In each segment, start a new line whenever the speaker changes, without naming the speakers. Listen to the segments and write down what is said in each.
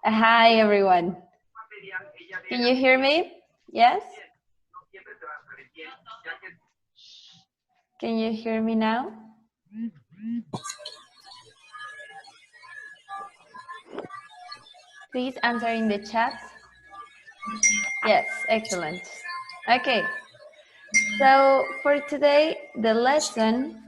Hi, everyone. Can you hear me? Yes? Can you hear me now? Please answer in the chat. Yes, excellent. Okay. So for today, the lesson,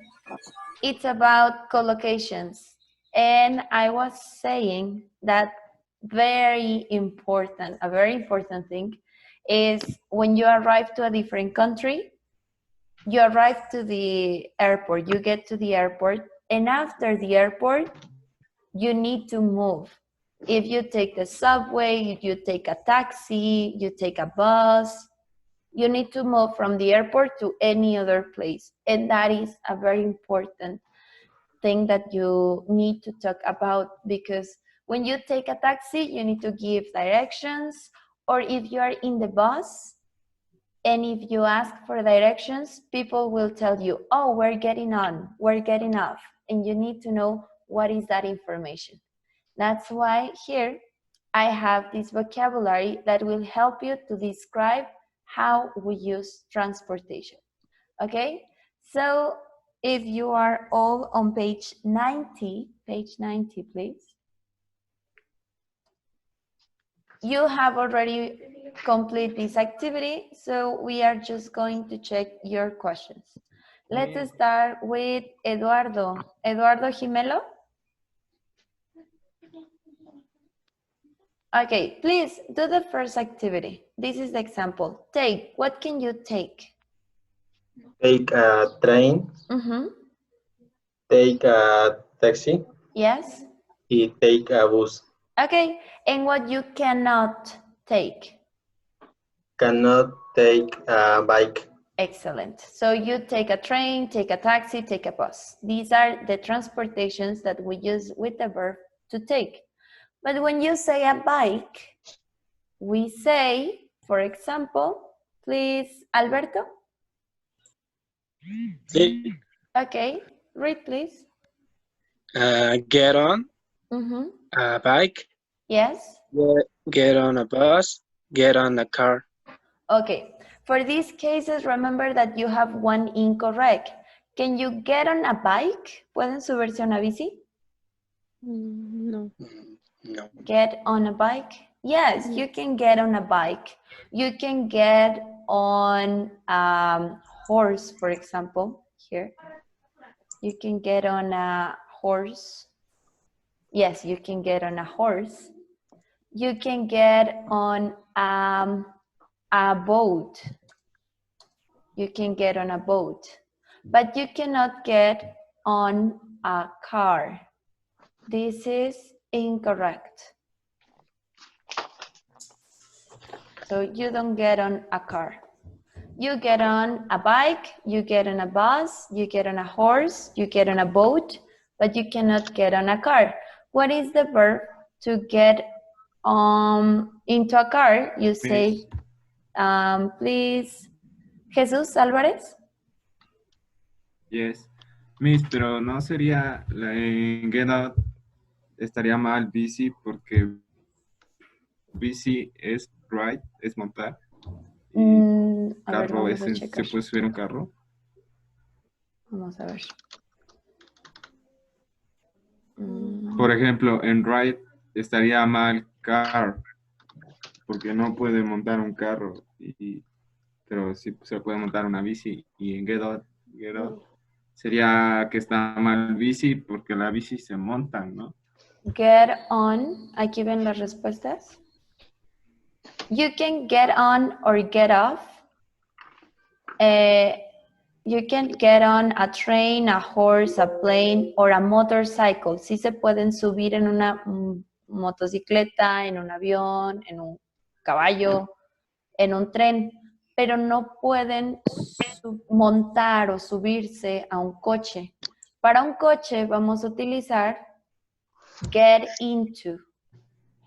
it's about collocations. And I was saying that a very important thing is when you arrive to a different country, you arrive to the airport, you get to the airport, and after the airport, you need to move. If you take the subway, if you take a taxi, you take a bus, you need to move from the airport to any other place. And that is a very important thing that you need to talk about, because when you take a taxi, you need to give directions, or if you are in the bus, and if you ask for directions, people will tell you, oh, we're getting on, we're getting off, and you need to know what is that information. That's why here I have this vocabulary that will help you to describe how we use transportation. Okay, so if you are all on page 90, please. You have already completed this activity, so we are just going to check your questions. Let's start with Eduardo. Eduardo Jimelo? Okay, please do the first activity. This is the example. Take, what can you take?
Take a train, take a taxi,
Yes.
y take a bus.
Okay, and what you cannot take?
Cannot take a bike.
Excellent. So you take a train, take a taxi, take a bus. These are the transportations that we use with the verb to take. But when you say a bike, we say, for example, please, Alberto?
Sí.
Okay, read please.
Get on a bike.
Yes.
Get on a bus. Get on a car.
Okay, for these cases, remember that you have one incorrect. Can you get on a bike? ¿Pueden subirse a una bici?
No.
No.
Get on a bike? Yes, you can get on a bike. You can get on a horse, for example, here. You can get on a horse. Yes, you can get on a horse. You can get on a boat. You can get on a boat, but you cannot get on a car. This is incorrect. So you don't get on a car. You get on a bike, you get on a bus, you get on a horse, you get on a boat, but you cannot get on a car. What is the verb to get into a car? You say, please, Jesus Álvarez.
Yes. Miss, pero no sería en get out, estaría mal bici porque bici es ride, es montar. Y carro
ver,
se puede subir un carro.
Vamos a ver.
Por ejemplo, en ride estaría mal car porque no puede montar un carro, pero sí se puede montar una bici. Y en get out sería que está mal bici porque la bici se montan, ¿no?
Get on, aquí ven las respuestas. You can get on or get off. You can get on a train, a horse, a plane, or a motorcycle. Sí se pueden subir en una motocicleta, en un avión, en un caballo, en un tren, pero no pueden montar o subirse a un coche. Para un coche vamos a utilizar get into.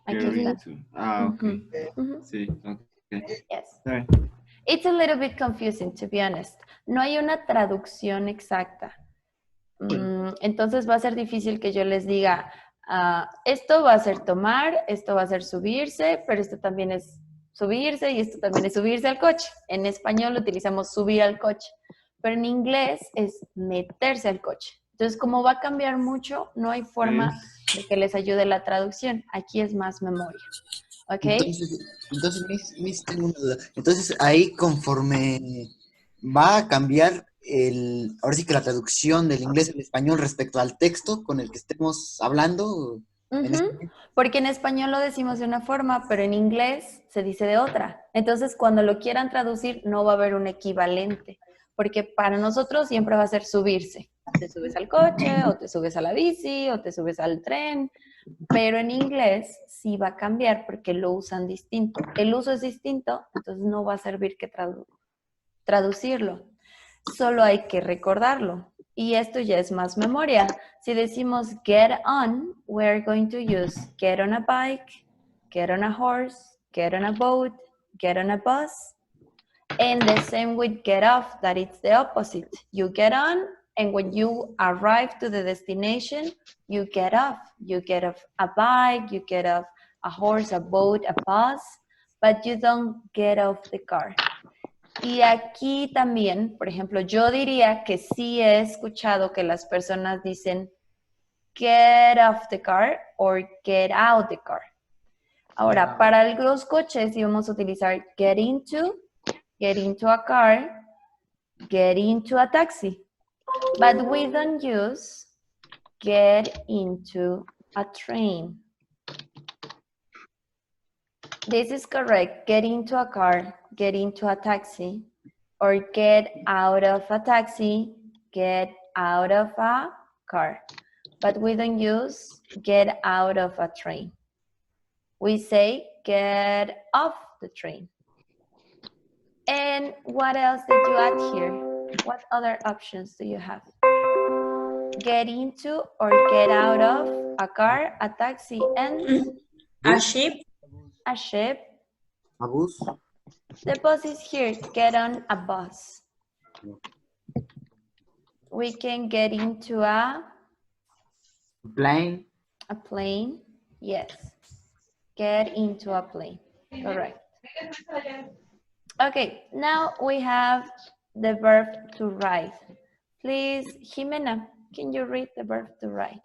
Aquí está.
Okay. Sí, okay.
Yes.
Right.
It's a little bit confusing, to be honest. No hay una traducción exacta. Entonces va a ser difícil que yo les diga, Esto va a ser tomar, esto va a ser subirse, pero esto también es subirse y esto también es subirse al coche. En español utilizamos subir al coche, pero en inglés es meterse al coche. Entonces, como va a cambiar mucho, no hay forma de que les ayude la traducción. Aquí es más memoria. ¿Ok?
Entonces Miss, tengo una duda. Entonces, ahí conforme va a cambiar ahora sí que la traducción del inglés al español respecto al texto con el que estemos hablando.
Porque en español lo decimos de una forma, pero en inglés se dice de otra. Entonces, cuando lo quieran traducir, no va a haber un equivalente. Porque para nosotros siempre va a ser subirse. Te subes al coche, o te subes a la bici, o te subes al tren. Pero en inglés sí va a cambiar porque lo usan distinto. El uso es distinto, entonces no va a servir que traducirlo. Solo hay que recordarlo. Y esto ya es más memoria. Si decimos get on, we're going to use get on a bike, get on a horse, get on a boat, get on a bus. And the same with get off, that it's the opposite. You get on, and when you arrive to the destination, you get off. You get off a bike, you get off a horse, a boat, a bus, but you don't get off the car. Y aquí también, por ejemplo, yo diría que sí he escuchado que las personas dicen get off the car or get out the car. Ahora, para los coches íbamos a utilizar get into a car, get into a taxi. But we don't use get into a train. This is correct. Get into a car, get into a taxi, or get out of a taxi, get out of a car. But we don't use get out of a train. We say get off the train. And what else did you add here? What other options do you have? Get into or get out of a car, a taxi, and
a ship.
A ship.
A bus.
The bus is here. Get on a bus. We can get into a
plane.
A plane. Yes. Get into a plane. Correct. Okay, now we have the verb to ride. Please, Jimena, can you read the verb to ride?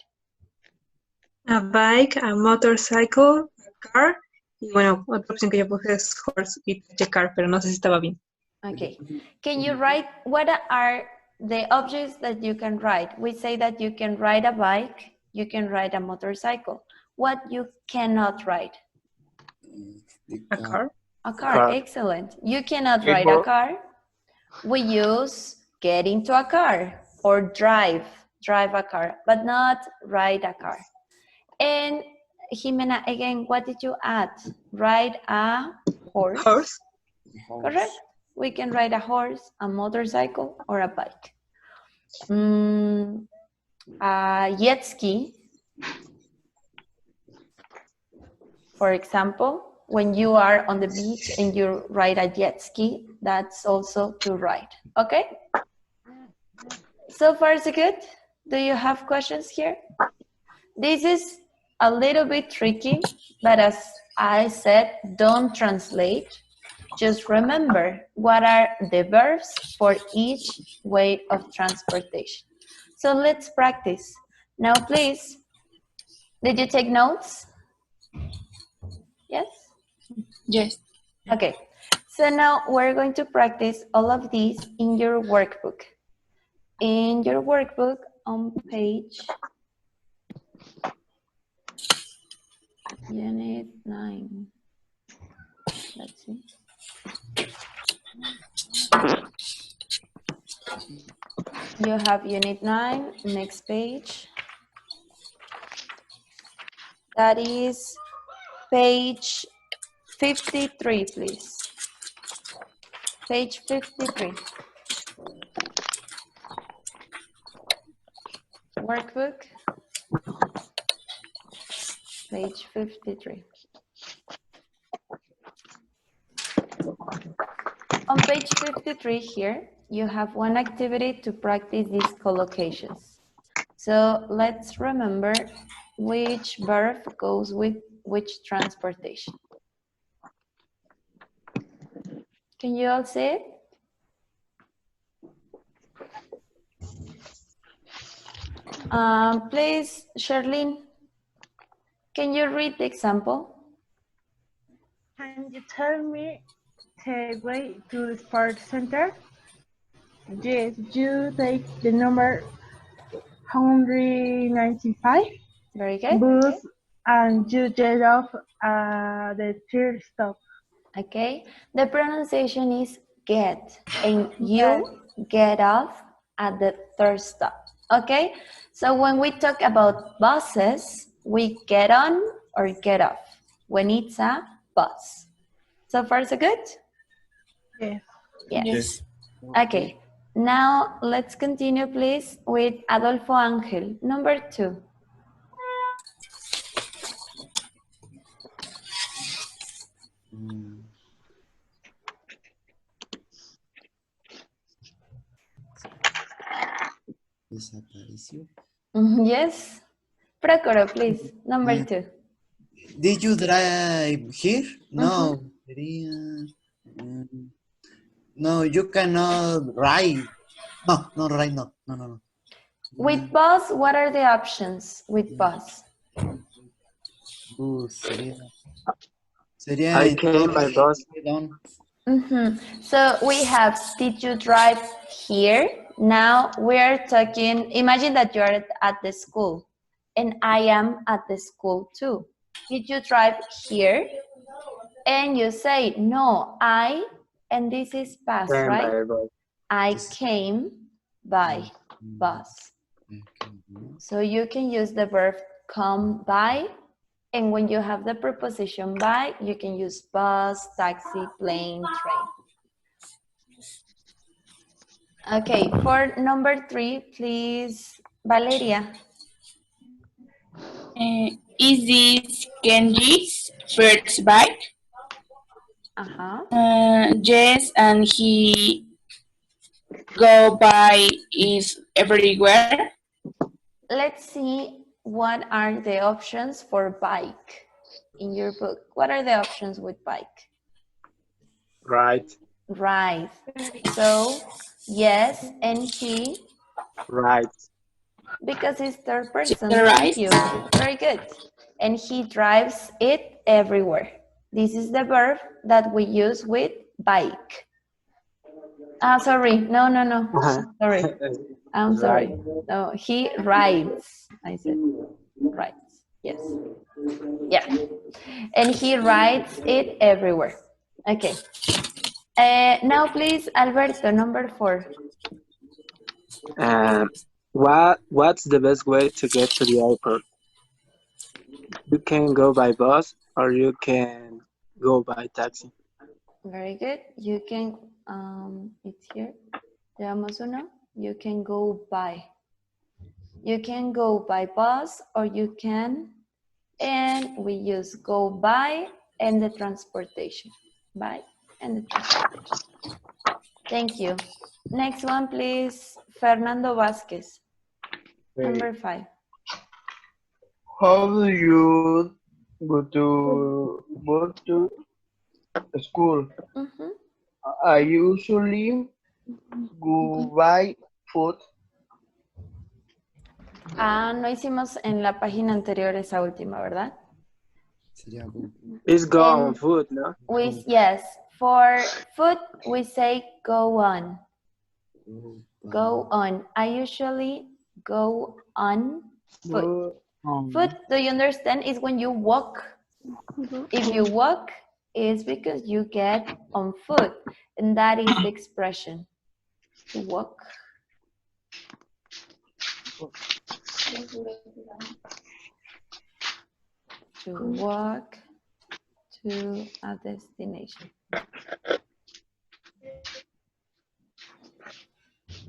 A bike, a motorcycle, a car. Y bueno, otra opción que yo puse es horse y car, pero no sé si estaba bien.
Okay. Can you write, what are the objects that you can ride? We say that you can ride a bike, you can ride a motorcycle. What you cannot ride?
A car.
A car, excellent. You cannot ride a car. We use get into a car or drive a car, but not ride a car. And Jimena, again, what did you add? Ride a horse.
Horse.
Correct. We can ride a horse, a motorcycle, or a bike. A jet ski. For example, when you are on the beach and you ride a jet ski, that's also to ride. Okay? So far, so good? Do you have questions here? This is a little bit tricky, but as I said, don't translate. Just remember what are the verbs for each way of transportation. So let's practice. Now, please, did you take notes? Yes?
Yes.
Okay. So now we're going to practice all of these in your workbook. In your workbook on page Unit 9. Let's see. You have Unit 9, next page. That is page 53, please. Page 53. Workbook. Page 53. On page 53 here, you have one activity to practice these collocations. So let's remember which verb goes with which transportation. Can you all see it? Please, Charlene, can you read the example?
Can you tell me the way to the sports center? Yes, you take the number 195
Very good.
bus and you get off at the third stop.
Okay, the pronunciation is get, and you get off at the third stop. Okay, so when we talk about buses, we get on or get off when it's a bus. So far, so good?
Yes.
Yes. Okay, now let's continue, please, with Adolfo Angel, number 2.
Desapareció.
Yes. Procoro, please, number 2.
Did you drive here? No. Sería, no, you cannot ride. No, no ride, no. No.
With bus, what are the options with bus?
Bus, sería
I came by bus.
So we have, did you drive here? Now we're talking, imagine that you're at the school and I am at the school too. Did you drive here? And you say, no, and this is past,
Came
right?
by bus.
I came by bus. So you can use the verb come by, and when you have the preposition by, you can use bus, taxi, plane, train. Okay, for number 3, please, Valeria.
Is this Kenji's first bike? Yes, and he go by is everywhere.
Let's see what are the options for bike in your book. What are the options with bike?
Right.
Right. So, yes, and he.
Right.
Because it's third person.
Right.
Thank you. Very good. And he drives it everywhere. This is the verb that we use with bike. Sorry. No. Sorry. I'm sorry. No, he rides. I said rides. Yes. Yeah. And he rides it everywhere. Okay. Now, please, Alberto, number 4.
What's the best way to get to the airport? You can go by bus or you can go by taxi.
Very good. You can, it's here. Llevamos uno. You can go by. You can go by bus or you can, and we use go by and the transportation. By and the transportation. Thank you. Next one, please. Fernando Vasquez. Number 5.
How do you go to school? I usually go by foot.
No hicimos en la página anterior esa última, ¿verdad?
It's go on foot, no?
Yes, for foot we say go on. Go on. I usually go on foot. Foot, do you understand, is when you walk. If you walk, it's because you get on foot. And that is the expression. To walk. To walk to a destination.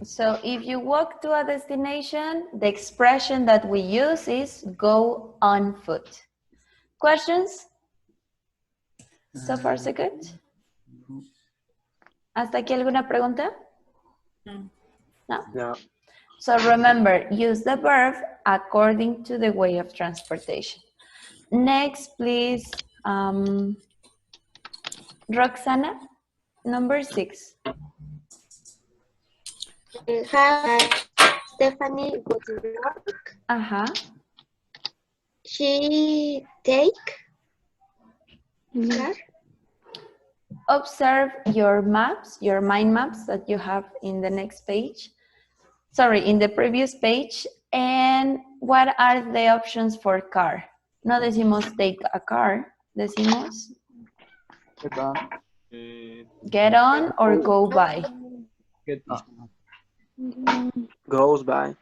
So if you walk to a destination, the expression that we use is go on foot. Questions? So far, so good? ¿Hasta aquí alguna pregunta? No.
No.
So remember, use the verb according to the way of transportation. Next, please, Roxana, number 6.
How Stephanie go to work? She take car?
Observe your maps, your mind maps that you have in the next page. Sorry, in the previous page. And what are the options for car? No decimos take a car, decimos get on or go by.
Goes by.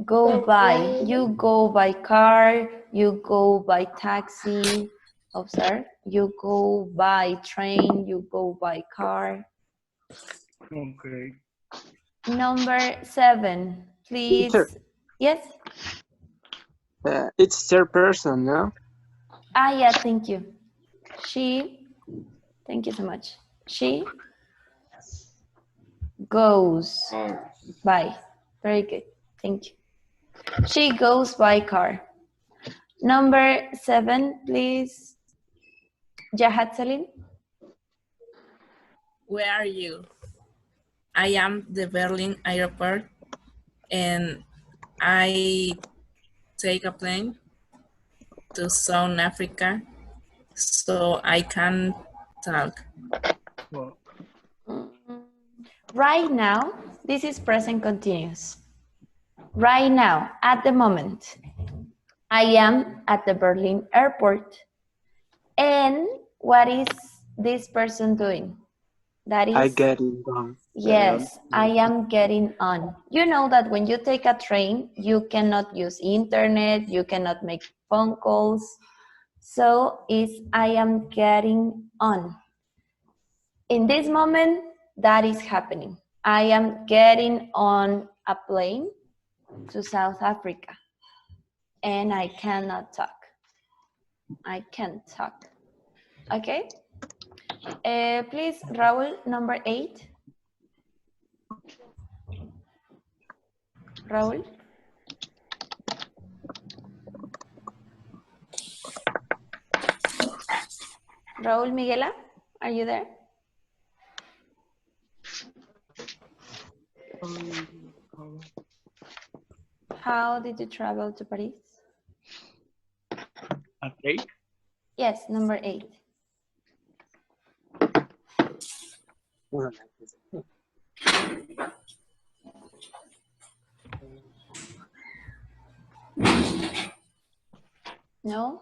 Go by. You go by car, you go by taxi. Observe. You go by train, you go by car.
Okay.
Number 7, please.
Teacher.
Yes?
It's third person, no?
Yeah, thank you. She, thank you so much. She goes by. Very good. Thank you. She goes by car. Number 7, please. Jahat Salim.
Where are you? I am the Berlin airport and I take a plane to South Africa so I can talk.
Right now, this is present continuous. Right now, at the moment, I am at the Berlin airport. And what is this person doing? That is,
I get it wrong.
yes, I am getting on. You know that when you take a train, you cannot use internet, you cannot make phone calls. So it's I am getting on. In this moment, that is happening. I am getting on a plane to South Africa and I cannot talk. I can't talk. Okay? Please, Raul, number 8. Raul? Raul Miguela, are you there? How did you travel to Paris?
Okay.
Yes, number 8. No?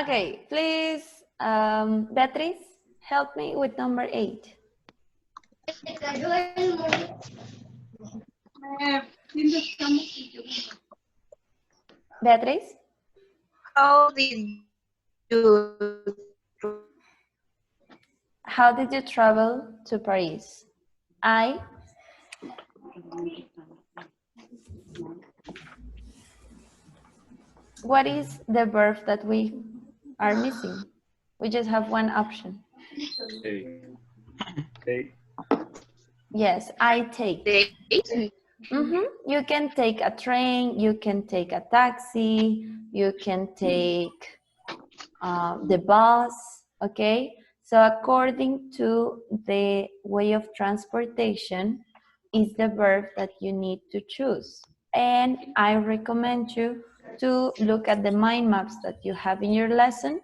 Okay, please, Beatriz, help me with number 8. Beatriz?
How did you
travel to Paris? What is the verb that we are missing? We just have one option.
Take.
Yes, I take. You can take a train, you can take a taxi, you can take the bus, okay? So according to the way of transportation is the verb that you need to choose. And I recommend you to look at the mind maps that you have in your lesson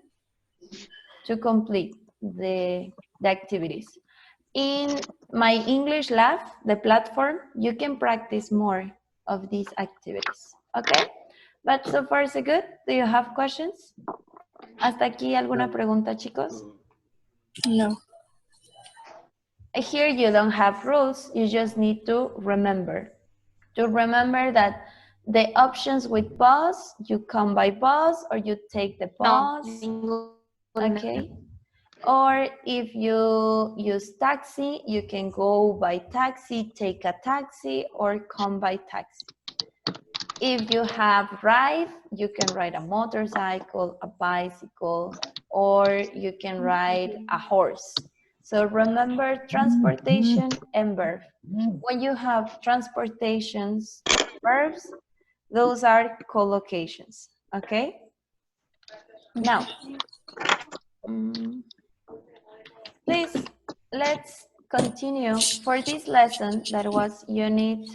to complete the activities. In my English lab, the platform, you can practice more of these activities, okay? But so far so good. Do you have questions? ¿Hasta aquí alguna pregunta, chicos?
No.
Here you don't have rules, you just need to remember. To remember that the options with bus, you come by bus or you take the bus, okay? Or if you use taxi, you can go by taxi, take a taxi, or come by taxi. If you have ride, you can ride a motorcycle, a bicycle, or you can ride a horse. So remember transportation and verb. When you have transportations, verbs, those are collocations, okay? Now, please, let's continue for this lesson that was unit,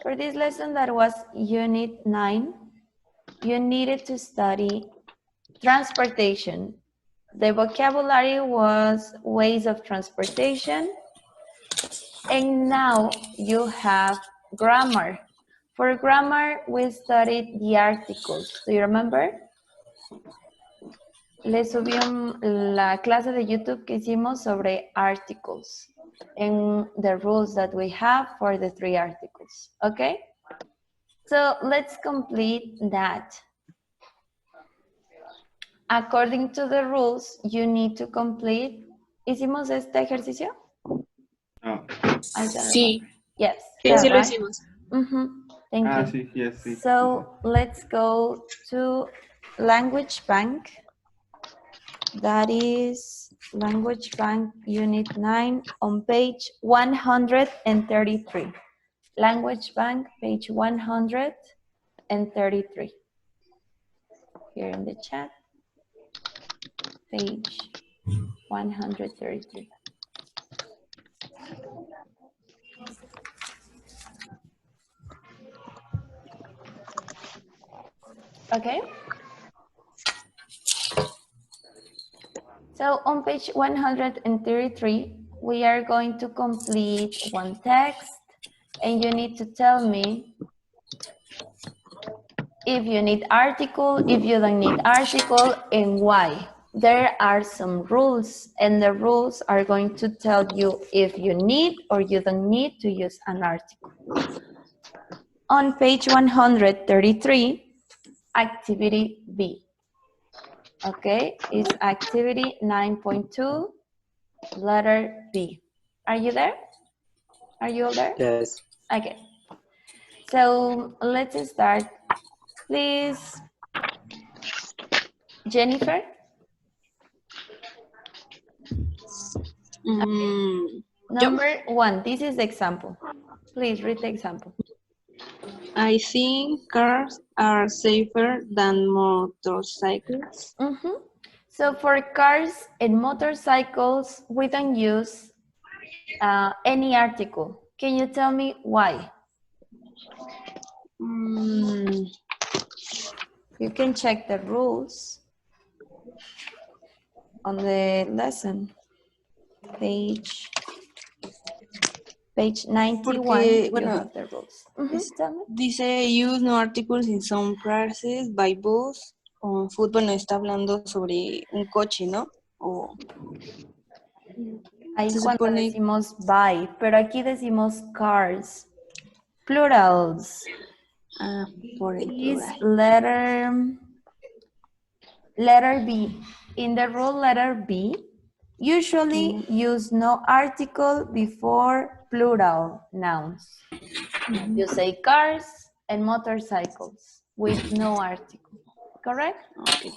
for this lesson that was unit 9, you needed to study transportation. The vocabulary was ways of transportation. And now you have grammar. For grammar, we studied the articles. Do you remember? Les subí la clase de YouTube que hicimos sobre articles and the rules that we have for the 3 articles. Okay? So let's complete that. According to the rules, you need to complete. ¿Hicimos este ejercicio?
No.
Sí.
Yes.
Sí, sí lo hicimos.
Thank you.
Sí, yes, sí.
So let's go to Language Bank. That is Language Bank Unit 9 on page 133. Language Bank, page 133. Here in the chat. Page 133. Okay. So on page 133, we are going to complete one text, and you need to tell me if you need article, if you don't need article, and why. There are some rules, and the rules are going to tell you if you need or you don't need to use an article. On page 133, activity B. Okay, it's activity 9.2, letter B. Are you there? Are you all there?
Yes.
Okay. So let's start. Please, Jennifer. Number 1, this is the example. Please read the example.
I think cars are safer than motorcycles.
So for cars and motorcycles, we don't use any article. Can you tell me why? You can check the rules on the lesson. Page 91,
Porque,
you
bueno,
have the rules.
Dice use no articles in some places by bus. O fútbol no está hablando sobre un coche, ¿no? O
ahí
se
cuando
supone...
decimos by, pero aquí decimos cars. Plurals.
Ah, por el
Is
plural.
letter B. In the rule letter B, usually use no article before plural nouns. You say cars and motorcycles with no article. Correct? Okay.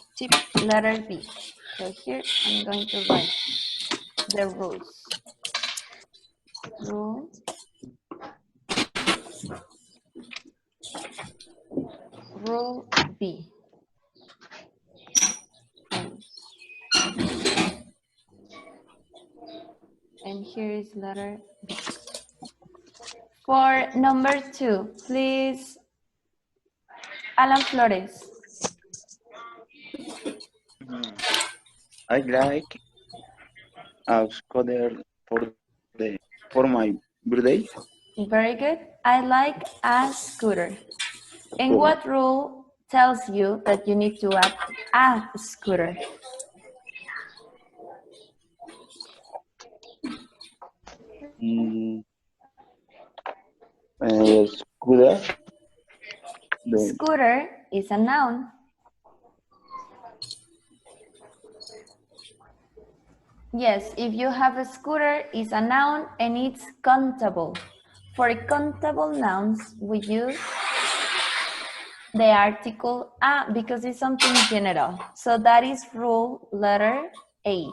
Letter B. So here I'm going to write the rules. Rule B. And here is letter B. For number 2, please, Alan Flores.
I like a scooter for my birthday.
Very good. I like a scooter. And what rule tells you that you need to add a scooter?
Scooter.
Scooter is a noun. Yes, if you have a scooter, it's a noun and it's countable. For countable nouns, we use the article a because it's something general. So that is rule letter A.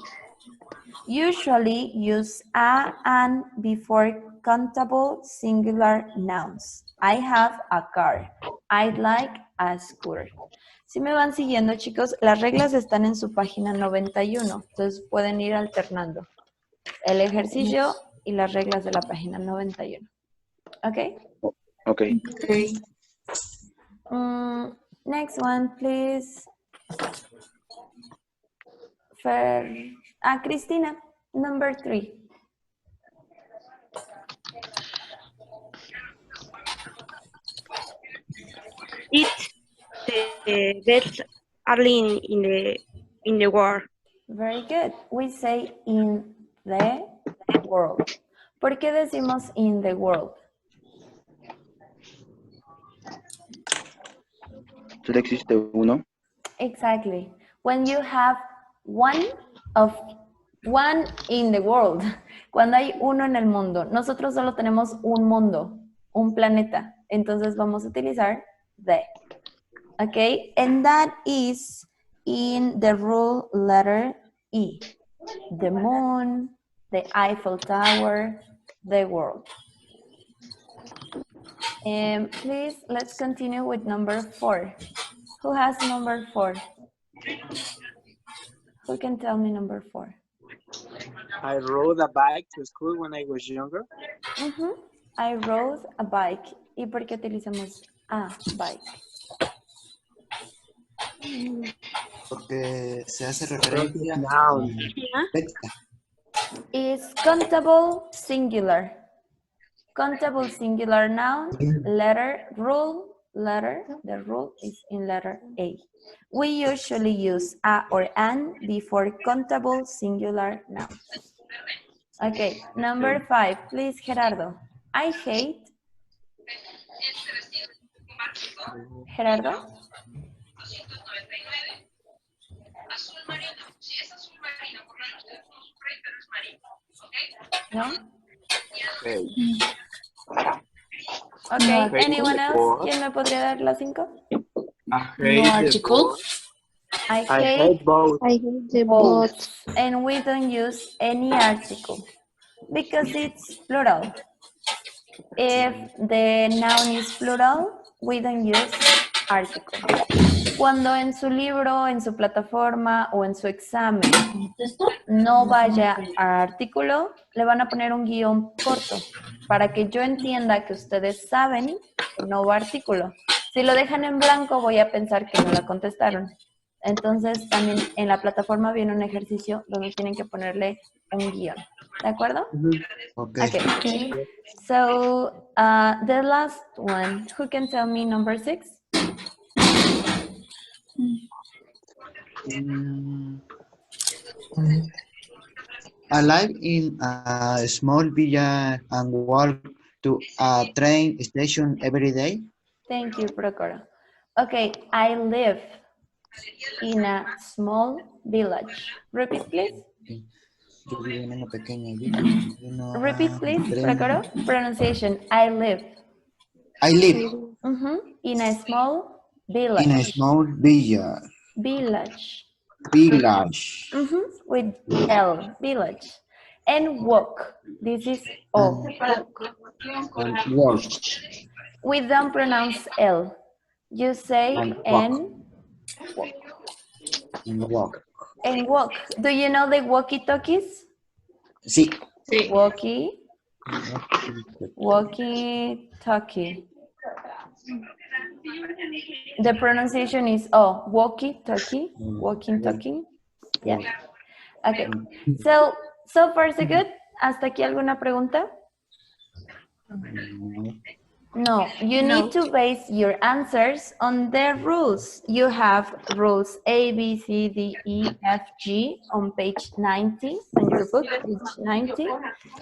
Usually use a and before countable singular nouns. I have a car. I'd like a scooter. Si me van siguiendo, chicos, las reglas están en su página 91, entonces pueden ir alternando el ejercicio y las reglas de la página 91. ¿Ok?
Okay.
Okay.
Next one, please. Cristina, number 3.
It's the best early in the war.
Very good. We say in the world. ¿Por qué decimos in the world?
Solo existe uno.
Exactly. When you have one in the world. Cuando hay uno en el mundo. Nosotros solo tenemos un mundo, un planeta. Entonces vamos a utilizar the. Okay, and that is in the rule letter E. The moon, the Eiffel Tower, the world. Please, let's continue with number 4. Who has number 4? Who can tell me number 4?
I rode a bike to school when I was younger.
I rode a bike. ¿Y por qué utilizamos a bike?
Porque se hace referencia
Is countable singular. Countable singular noun, letter, rule, letter. The rule is in letter A. We usually use a or an before countable singular nouns. Okay, number 5, please, Gerardo. I hate. Gerardo? No?
Okay.
Okay, anyone else? ¿Quién me podría dar las 5?
No article.
I hate
both.
I hate the
both.
boats.
And we don't use any article because it's plural. If the noun is plural, we don't use article. Cuando en su libro, en su plataforma o en su examen no vaya a artículo, le van a poner un guión corto para que yo entienda que ustedes saben que no va artículo. Si lo dejan en blanco, voy a pensar que no la contestaron. Entonces, también en la plataforma viene un ejercicio donde tienen que ponerle un guión. ¿De acuerdo? Okay. So, the last one. Who can tell me number 6?
I live in a small village and walk to a train station every day.
Thank you, Procoro. Okay, I live in a small village. Repeat, please.
Yo vivo en una pequeña villa.
Repeat, please, Procoro. Pronunciation. I live.
I live
in a small village.
in a small village.
Village.
Village.
With L, village. And walk. This is O.
And walk.
We don't pronounce L. You say and walk.
And walk.
And walk. Do you know the walkie-talkies?
Sí.
Walkie. Walkie-talkie. The pronunciation is walkie-talkie. Walking-talking. Yeah. Okay. So far so good. ¿Hasta aquí alguna pregunta? No, you need to base your answers on the rules. You have rules A, B, C, D, E, F, G on page 90 on your book, page 90.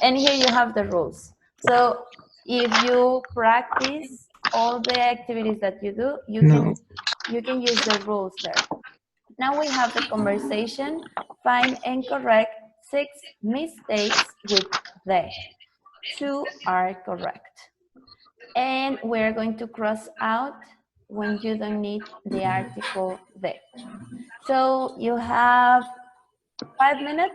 And here you have the rules. So if you practice all the activities that you do, you can use the rules there. Now we have the conversation. Find and correct 6 mistakes with the. 2 are correct. And we're going to cross out when you don't need the article the. So you have 5 minutes